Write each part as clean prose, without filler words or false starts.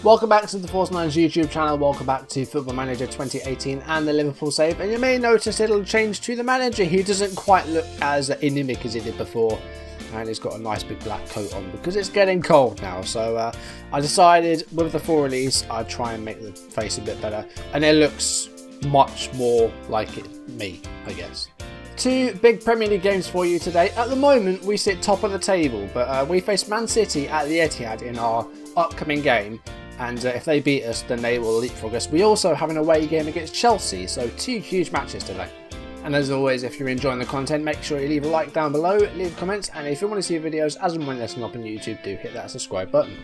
Welcome back to the Force 9's YouTube channel, welcome back to Football Manager 2018 and the Liverpool save, and you may notice a little change to the manager. He doesn't quite look as anemic as he did before, and he's got a nice big black coat on because it's getting cold now. So I decided with the full release I'd try and make the face a bit better, and it looks much more like me, I guess. Two big Premier League games for you today. At the moment we sit top of the table, but we face Man City at the Etihad in our upcoming game. And if they beat us, then they will leapfrog us. We also have an away game against Chelsea, so two huge matches today. And as always, if you're enjoying the content, make sure you leave a like down below, leave comments, and if you want to see videos as and when they're up on YouTube, do hit that subscribe button.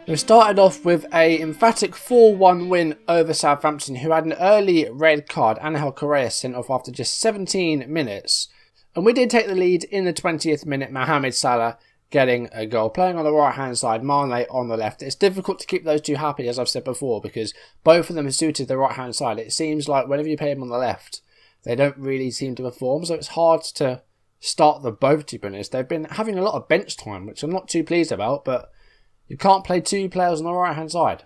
We started off with an emphatic 4-1 win over Southampton, who had an early red card. Angel Correa sent off after just 17 minutes. And we did take the lead in the 20th minute, Mohamed Salah getting a goal. Playing on the right hand side, Mane on the left. It's difficult to keep those two happy, as I've said before, because both of them have suited the right hand side. It seems like whenever you play them on the left, they don't really seem to perform, so it's hard to start them both, to be honest. They've been having a lot of bench time, which I'm not too pleased about, but you can't play two players on the right hand side.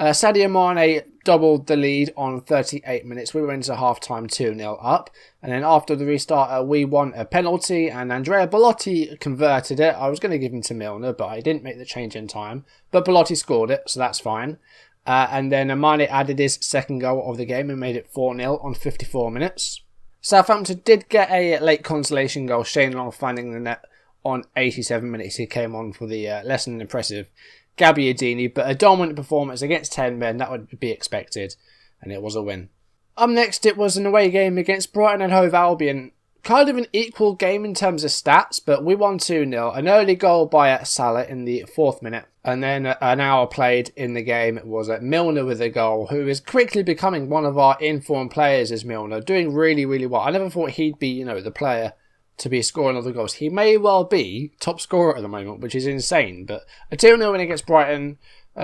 Sadio Mane doubled the lead on 38 minutes. We were into half-time 2-0 up. And then after the restart, we won a penalty and Andrea Belotti converted it. I was going to give him to Milner, but I didn't make the change in time. But Belotti scored it, so that's fine. And then Mane added his second goal of the game and made it 4-0 on 54 minutes. Southampton did get a late consolation goal. Shane Long finding the net on 87 minutes. He came on for the less than impressive Gabbiadini, but a dominant performance against 10 men, that would be expected, and it was a win. Up next, it was an away game against Brighton and Hove Albion. Kind of an equal game in terms of stats, but we won 2-0. An early goal by Salah in the 4th minute, and then an hour played in the game was Milner with a goal, who is quickly becoming one of our informed players, is Milner, doing really, really well. I never thought he'd be, the player to be scoring other goals. He may well be top scorer at the moment, which is insane. But a 2-0 win against Brighton, they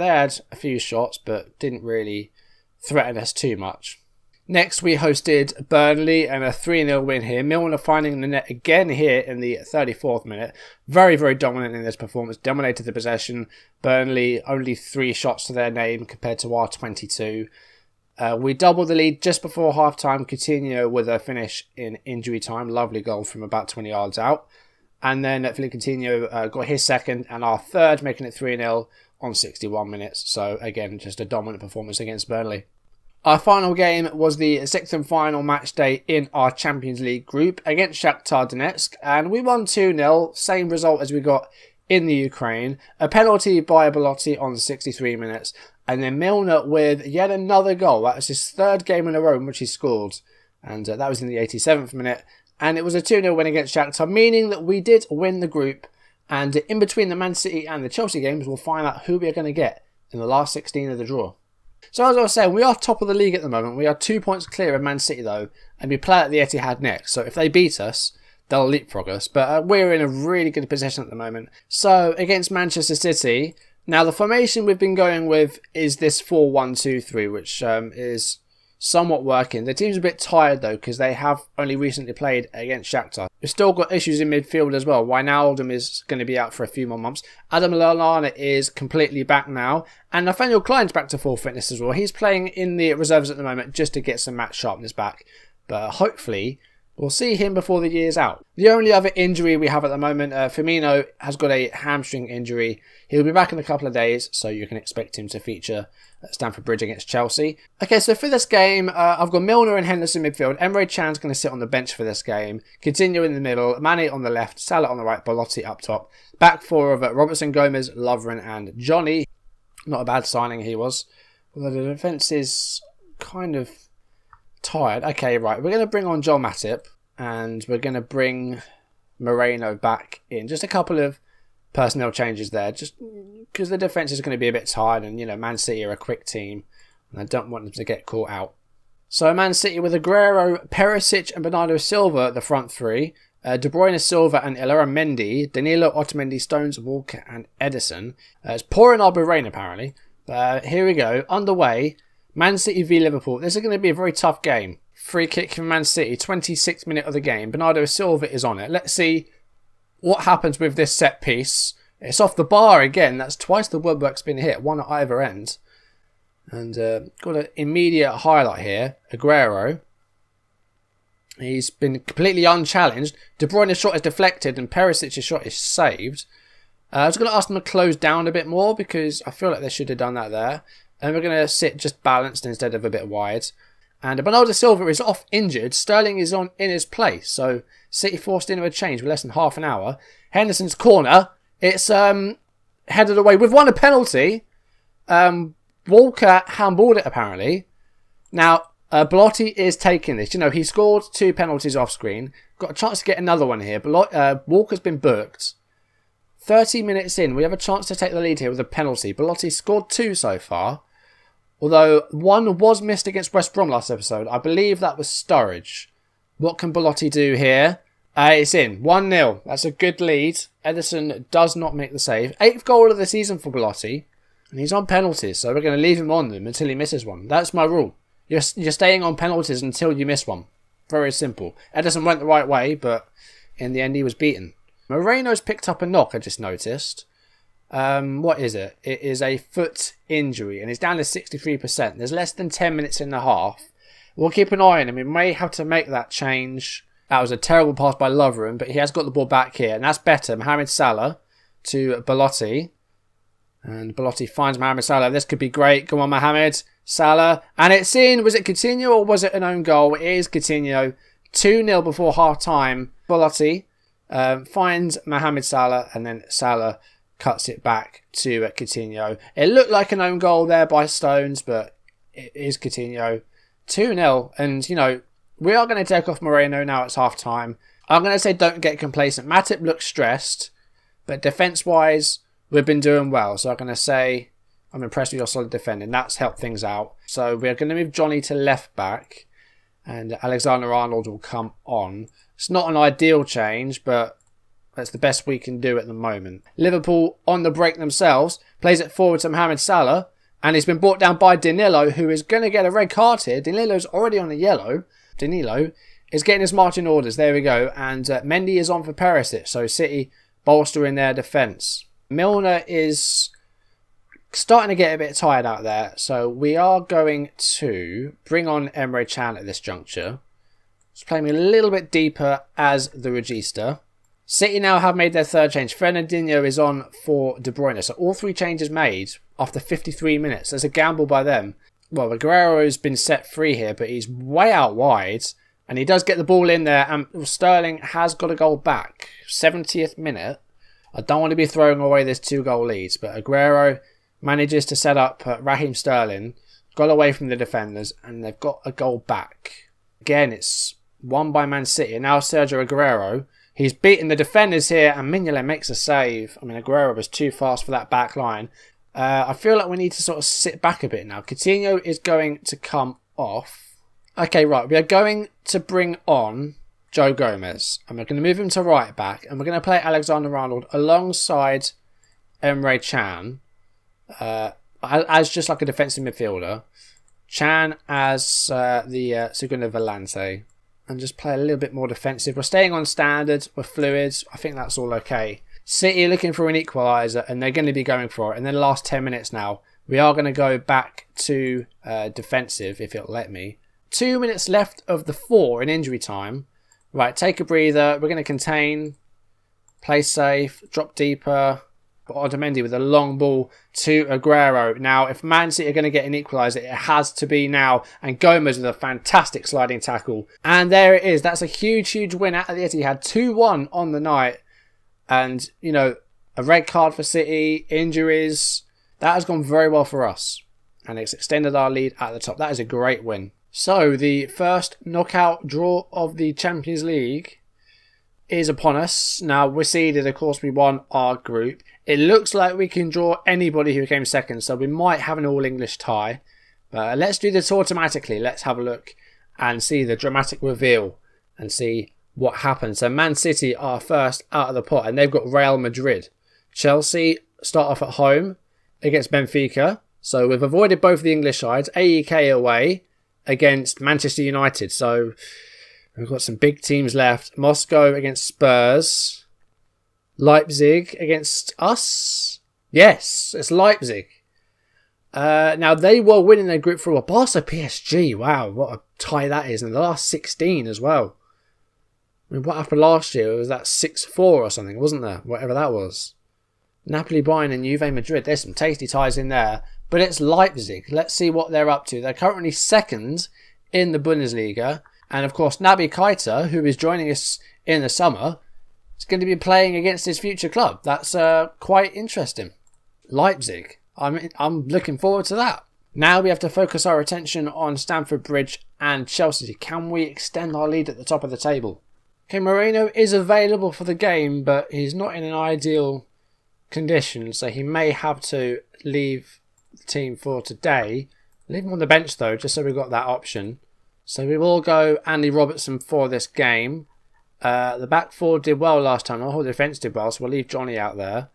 had a few shots, but didn't really threaten us too much. Next, we hosted Burnley and a 3-0 win here. Milner finding the net again here in the 34th minute. Very, very dominant in this performance. Dominated the possession. Burnley only 3 shots to their name compared to our 22. We doubled the lead just before half-time. Coutinho with a finish in injury time. Lovely goal from about 20 yards out. And then Philippe Coutinho got his second and our third, making it 3-0 on 61 minutes. So again, just a dominant performance against Burnley. Our final game was the 6th and final match day in our Champions League group against Shakhtar Donetsk. And we won 2-0, same result as we got in the Ukraine. A penalty by Belotti on 63 minutes. And then Milner with yet another goal. That was his 3rd game in a row in which he scored. And that was in the 87th minute. And it was a 2-0 win against Shakhtar, meaning that we did win the group. And in between the Man City and the Chelsea games, we'll find out who we are going to get in the last 16 of the draw. So as I was saying, we are top of the league at the moment. We are 2 points clear of Man City though. And we play at the Etihad next. So if they beat us, they'll leapfrog us. But we're in a really good position at the moment. So against Manchester City, now the formation we've been going with is this 4-1-2-3, which is somewhat working. The team's a bit tired though, because they have only recently played against Shakhtar. We've still got issues in midfield as well. Wijnaldum is going to be out for a few more months. Adam Lallana is completely back now. And Nathaniel Klein's back to full fitness as well. He's playing in the reserves at the moment just to get some match sharpness back. But hopefully we'll see him before the year's out. The only other injury we have at the moment, Firmino has got a hamstring injury. He'll be back in a couple of days, so you can expect him to feature at Stamford Bridge against Chelsea. Okay, so for this game, I've got Milner and Henderson midfield. Emre Can's going to sit on the bench for this game. Coutinho in the middle, Mane on the left, Salah on the right, Belotti up top. Back 4 of Robertson, Gomez, Lovren and Johnny. Not a bad signing he was. Although the defence is kind of tired. Okay, right. We're going to bring on Joel Matip and we're going to bring Moreno back in. Just a couple of personnel changes there, just because the defence is going to be a bit tired and, Man City are a quick team and I don't want them to get caught out. So Man City with Aguero, Perisic and Bernardo Silva, the front 3. De Bruyne, Silva and Ilera Mendy, Danilo, Otamendi, Stones, Walker and Edison. It's pouring our rain apparently. Here we go, underway. Man City v Liverpool. This is going to be a very tough game. Free kick from Man City, 26th minute of the game. Bernardo Silva is on it. Let's see what happens with this set piece. It's off the bar again. That's twice the woodwork's been hit, one at either end. And got an immediate highlight here. Aguero. He's been completely unchallenged. De Bruyne's shot is deflected and Perisic's shot is saved. I was going to ask them to close down a bit more because I feel like they should have done that there. And we're going to sit just balanced instead of a bit wide. And Bernardo Silva is off injured. Sterling is in his place. So City forced into a change with less than half an hour. Henderson's corner. It's headed away. We've won a penalty. Walker handballed it apparently. Now, Belotti is taking this. You know, he scored 2 penalties off screen. Got a chance to get another one here. Walker's been booked. 30 minutes in, we have a chance to take the lead here with a penalty. Belotti scored 2 so far. Although one was missed against West Brom last episode. I believe that was Sturridge. What can Belotti do here? It's in. 1-0. That's a good lead. Ederson does not make the save. 8th goal of the season for Belotti. And he's on penalties, so we're going to leave him on them until he misses one. That's my rule. You're staying on penalties until you miss one. Very simple. Ederson went the right way, but in the end he was beaten. Moreno's picked up a knock, I just noticed. What is it? It is a foot injury, and it's down to 63%. There's less than 10 minutes in the half. We'll keep an eye on him. We may have to make that change. That was a terrible pass by Lovren, but he has got the ball back here, and that's better. Mohamed Salah to Belotti. And Belotti finds Mohamed Salah. This could be great. Come on, Mohamed Salah. And it's in. Was it Coutinho or was it an own goal? It is Coutinho. 2-0 before half-time. Belotti finds Mohamed Salah, and then Salah cuts it back to Coutinho. It looked like an own goal there by Stones, but it is Coutinho. 2-0. And, you know, we are going to take off Moreno now. It's half-time. I'm going to say don't get complacent. Matip looks stressed, but defence-wise, we've been doing well. So I'm going to say I'm impressed with your solid defending. That's helped things out. So we're going to move Johnny to left back, and Alexander-Arnold will come on. It's not an ideal change, but that's the best we can do at the moment. Liverpool on the break themselves. Plays it forward to Mohamed Salah. And he's been brought down by Danilo, who is going to get a red card here. Danilo's already on a yellow. Danilo is getting his marching orders. There we go. And Mendy is on for Perisic. So City bolstering their defence. Milner is starting to get a bit tired out there. So we are going to bring on Emre Can at this juncture. Just playing a little bit deeper as the regista. City now have made their third change. Fernandinho is on for De Bruyne. So all 3 changes made after 53 minutes. There's a gamble by them. Well, Aguero has been set free here, but he's way out wide. And he does get the ball in there. And Sterling has got a goal back. 70th minute. I don't want to be throwing away this 2-goal lead. But Aguero manages to set up Raheem Sterling. Got away from the defenders. And they've got a goal back. Again, it's won by Man City. And now Sergio Aguero. He's beaten the defenders here. And Mignolet makes a save. I mean, Aguero was too fast for that back line. I feel like we need to sort of sit back a bit now. Coutinho is going to come off. Okay, right. We are going to bring on Joe Gomez. And we're going to move him to right back. And we're going to play Alexander-Arnold alongside Emre Can. As just like a defensive midfielder. Can as the Segundo Volante. And just play a little bit more defensive. We're staying on standard. We're fluid. I think that's all okay. City looking for an equaliser, and they're going to be going for it. And then the last 10 minutes now, we are going to go back to defensive, if it'll let me. 2 minutes left of the 4 in injury time. Right, take a breather. We're going to contain, play safe, drop deeper. But Otamendi with a long ball to Aguero. Now, if Man City are going to get an equaliser, it has to be now. And Gomez with a fantastic sliding tackle. And there it is. That's a huge, huge win at the Etihad. 2-1 on the night. And, you know, a red card for City, injuries. That has gone very well for us. And it's extended our lead at the top. That is a great win. So, the first knockout draw of the Champions League is upon us. Now, we're seeded. Of course, we won our group. It looks like we can draw anybody who came second. So, we might have an all-English tie. But let's do this automatically. Let's have a look and see the dramatic reveal. And see what happens. So Man City are first out of the pot, and they've got Real Madrid. Chelsea start off at home against Benfica. So we've avoided both the English sides. AEK away against Manchester United. So we've got some big teams left. Moscow against Spurs. Leipzig against us. Yes, it's Leipzig. Now, they were winning their group through a Barca PSG. Wow, what a tie that is. In the last 16 as well. I mean, what happened last year? It was that 6-4 or something, wasn't there? Whatever that was. Napoli, Bayern and Juve Madrid. There's some tasty ties in there. But it's Leipzig. Let's see what they're up to. They're currently second in the Bundesliga. And of course, Naby Keita, who is joining us in the summer, is going to be playing against his future club. That's quite interesting. Leipzig. I'm looking forward to that. Now we have to focus our attention on Stamford Bridge and Chelsea. Can we extend our lead at the top of the table? Okay, Moreno is available for the game, but he's not in an ideal condition, so he may have to leave the team for today. Leave him on the bench though, just so we've got that option. So we will go Andy Robertson for this game. The back four did well last time. The whole defence did well, so we'll leave Johnny out there.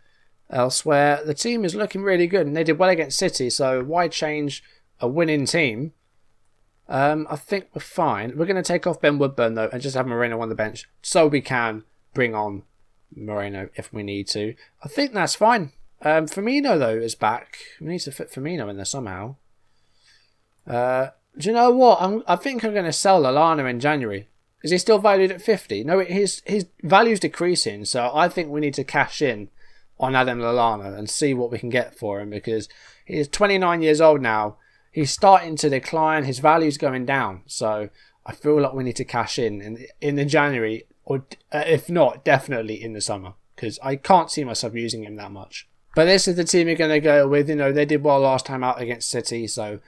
Elsewhere, the team is looking really good, and they did well against City, so why change a winning team? I think we're fine. We're going to take off Ben Woodburn, though, and just have Moreno on the bench, so we can bring on Moreno if we need to. I think that's fine. Firmino, though, is back. We need to fit Firmino in there somehow. Do you know what? I think I'm going to sell Lallana in January. Is he still valued at 50? No, his value's decreasing, so I think we need to cash in on Adam Lallana and see what we can get for him, because he's 29 years old now. He's starting to decline. His value's going down. So I feel like we need to cash in the January, or if not, definitely in the summer, because I can't see myself using him that much. But this is the team you're going to go with. You know, they did well last time out against City, so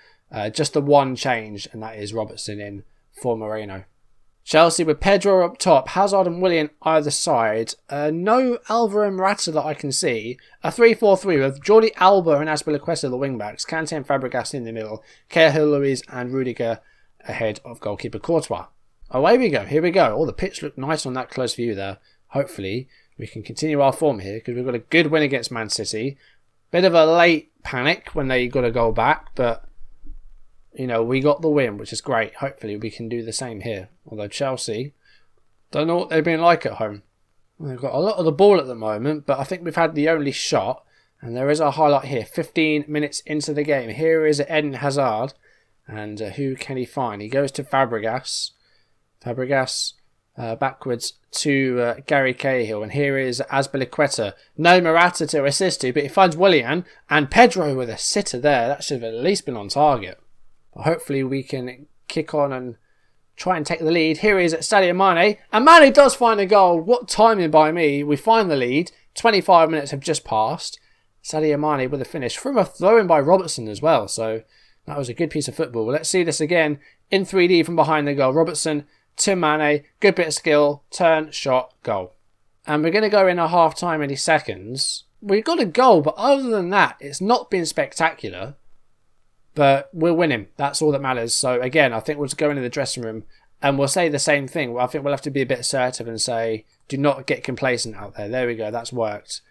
just the one change, and that is Robertson in for Moreno. Chelsea with Pedro up top, Hazard and Willian either side. No Alvaro Morata that I can see. A 3-4-3 with Jordi Alba and Azpilicueta the wing-backs, Kante and Fabregas in the middle, Cahill, Luiz and Rudiger ahead of goalkeeper Courtois. Away we go, here we go. Oh, the pitch looked nice on that close view there. Hopefully we can continue our form here, because we've got a good win against Man City. Bit of a late panic when they got a goal back, but you know, we got the win, which is great. Hopefully we can do the same here. Although Chelsea, don't know what they've been like at home. They've got a lot of the ball at the moment, but I think we've had the only shot. And there is a highlight here. 15 minutes into the game. Here is Eden Hazard. And who can he find? He goes to Fabregas. Fabregas backwards to Gary Cahill. And here is Azpilicueta. No Morata to assist to, but he finds Willian. And Pedro with a sitter there. That should have at least been on target. But hopefully we can kick on and try and take the lead. Here is Sadio Mane. And Mane does find a goal. What timing by me. We find the lead. 25 minutes have just passed. Sadio Mane with a finish from a throw-in by Robertson as well. So that was a good piece of football. Let's see this again in 3D from behind the goal. Robertson to Mane. Good bit of skill. Turn, shot, goal. And we're going to go in a half-time any seconds. We got a goal, but other than that, it's not been spectacular. But we're winning. That's all that matters. So again, I think we'll just go into the dressing room and we'll say the same thing. I think we'll have to be a bit assertive and say, do not get complacent out there. There we go. That's worked.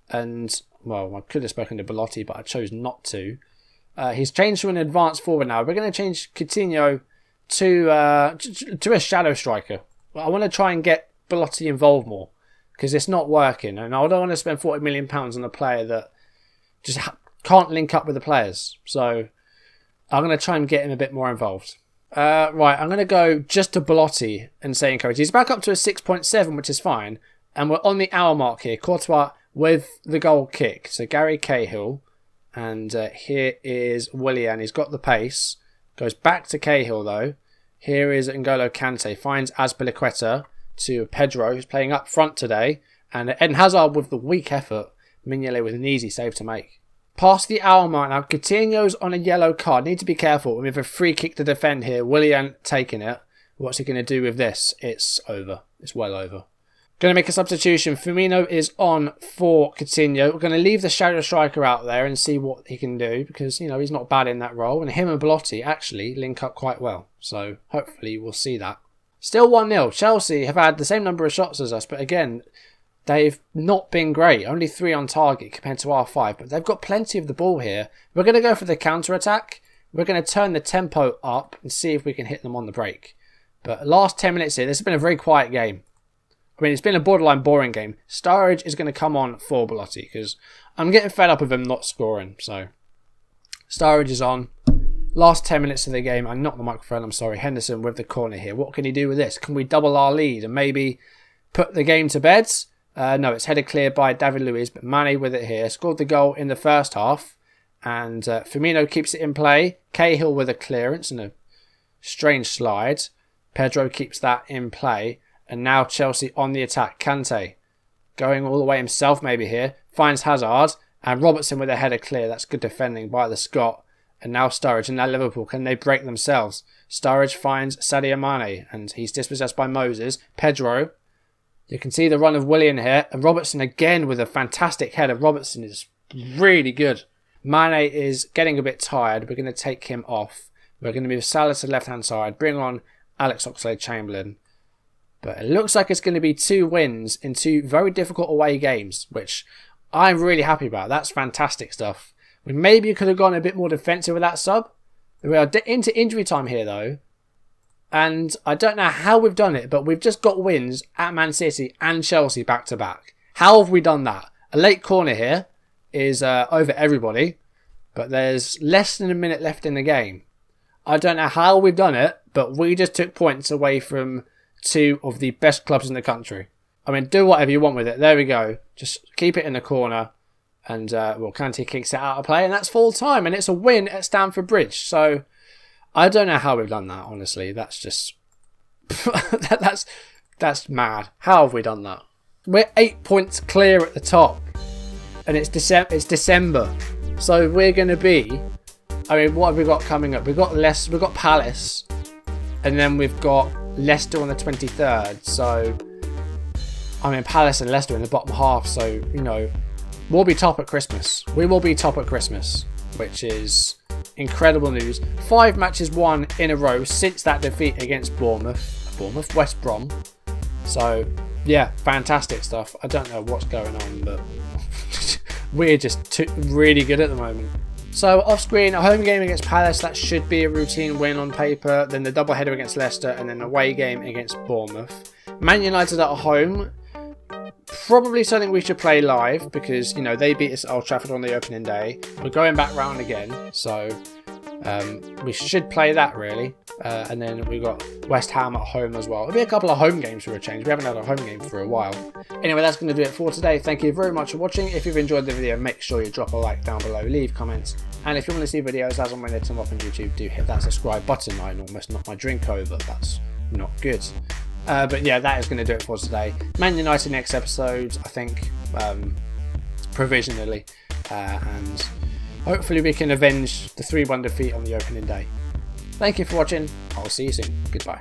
And, well, I could have spoken to Belotti, but I chose not to. He's changed to an advanced forward now. We're going to change Coutinho to a shadow striker. I want to try and get Belotti involved more, because it's not working. And I don't want to spend £40 million on a player that just can't link up with the players. So I'm going to try and get him a bit more involved. Right, I'm going to go just to Belotti and say encourage. He's back up to a 6.7, which is fine. And we're on the hour mark here. Courtois with the goal kick. So Gary Cahill. And here is Willian. He's got the pace. Goes back to Cahill though. Here is N'Golo Kante. Finds Azpilicueta to Pedro, who's playing up front today. And Eden Hazard with the weak effort. Mignolet with an easy save to make. Past the hour mark now. Coutinho's on a yellow card. Need to be careful. We have a free kick to defend here. Willian taking it. What's he going to do with this? It's over. It's well over. Going to make a substitution. Firmino is on for Coutinho. We're going to leave the shadow striker out there and see what he can do, because, you know, he's not bad in that role. And him and Belotti actually link up quite well. So hopefully we'll see that. Still 1-0. Chelsea have had the same number of shots as us, but again, they've not been great. Only 3 on target compared to our 5. But they've got plenty of the ball here. We're going to go for the counter-attack. We're going to turn the tempo up and see if we can hit them on the break. But last 10 minutes here, this has been a very quiet game. I mean, it's been a borderline boring game. Sturridge is going to come on for Belotti because I'm getting fed up of him not scoring. So, Sturridge is on. Last 10 minutes of the game. I knocked the microphone, I'm sorry. Henderson with the corner here. What can he do with this? Can we double our lead and maybe put the game to bed? No, it's headed clear by David Luiz, but Mane with it here. Scored the goal in the first half. And Firmino keeps it in play. Cahill with a clearance and a strange slide. Pedro keeps that in play. And now Chelsea on the attack. Kante going all the way himself maybe here. Finds Hazard. And Robertson with a header clear. That's good defending by the Scot. And now Sturridge. And now Liverpool. Can they break themselves? Sturridge finds Sadio Mane. And he's dispossessed by Moses. Pedro. You can see the run of Willian here. And Robertson again with a fantastic header. Robertson is really good. Mane is getting a bit tired. We're going to take him off. We're going to move Salah to the left-hand side. Bring on Alex Oxlade-Chamberlain. But it looks like it's going to be 2 wins in 2 very difficult away games, which I'm really happy about. That's fantastic stuff. We maybe could have gone a bit more defensive with that sub. We are into injury time here, though. And I don't know how we've done it, but we've just got wins at Man City and Chelsea back-to-back. How have we done that? A late corner here is over everybody, but there's less than a minute left in the game. I don't know how we've done it, but we just took points away from 2 of the best clubs in the country. I mean, do whatever you want with it. There we go. Just keep it in the corner. And, Kante kicks it out of play. And that's full time. And it's a win at Stamford Bridge. So, I don't know how we've done that, honestly. That's just... that's mad. How have we done that? We're 8 points clear at the top. And it's December. So, we're going to be... I mean, what have we got coming up? We've got Palace. And then we've got Leicester on the 23rd. So, I mean, Palace and Leicester in the bottom half. So, you know, we'll be top at Christmas. We will be top at Christmas, which is incredible news. 5 matches won in a row since that defeat against West Brom. So, yeah, fantastic stuff. I don't know what's going on, but we're just really good at the moment. So off screen, a home game against Palace, that should be a routine win on paper. Then the double header against Leicester and then away game against Bournemouth. Man United at home, probably something we should play live because, you know, they beat us at Old Trafford on the opening day. We're going back round again, so we should play that really. And then we've got West Ham at home as well. It'll be a couple of home games for a change. We haven't had a home game for a while. Anyway, that's going to do it for today. Thank you very much for watching. If you've enjoyed the video, make sure you drop a like down below, leave comments. And if you want to see videos as and when they come up on YouTube, do hit that subscribe button. I almost knocked my drink over. That's not good. But yeah, that is going to do it for today. Man United next episode, I think, provisionally. And hopefully we can avenge the 3-1 defeat on the opening day. Thank you for watching. I'll see you soon. Goodbye.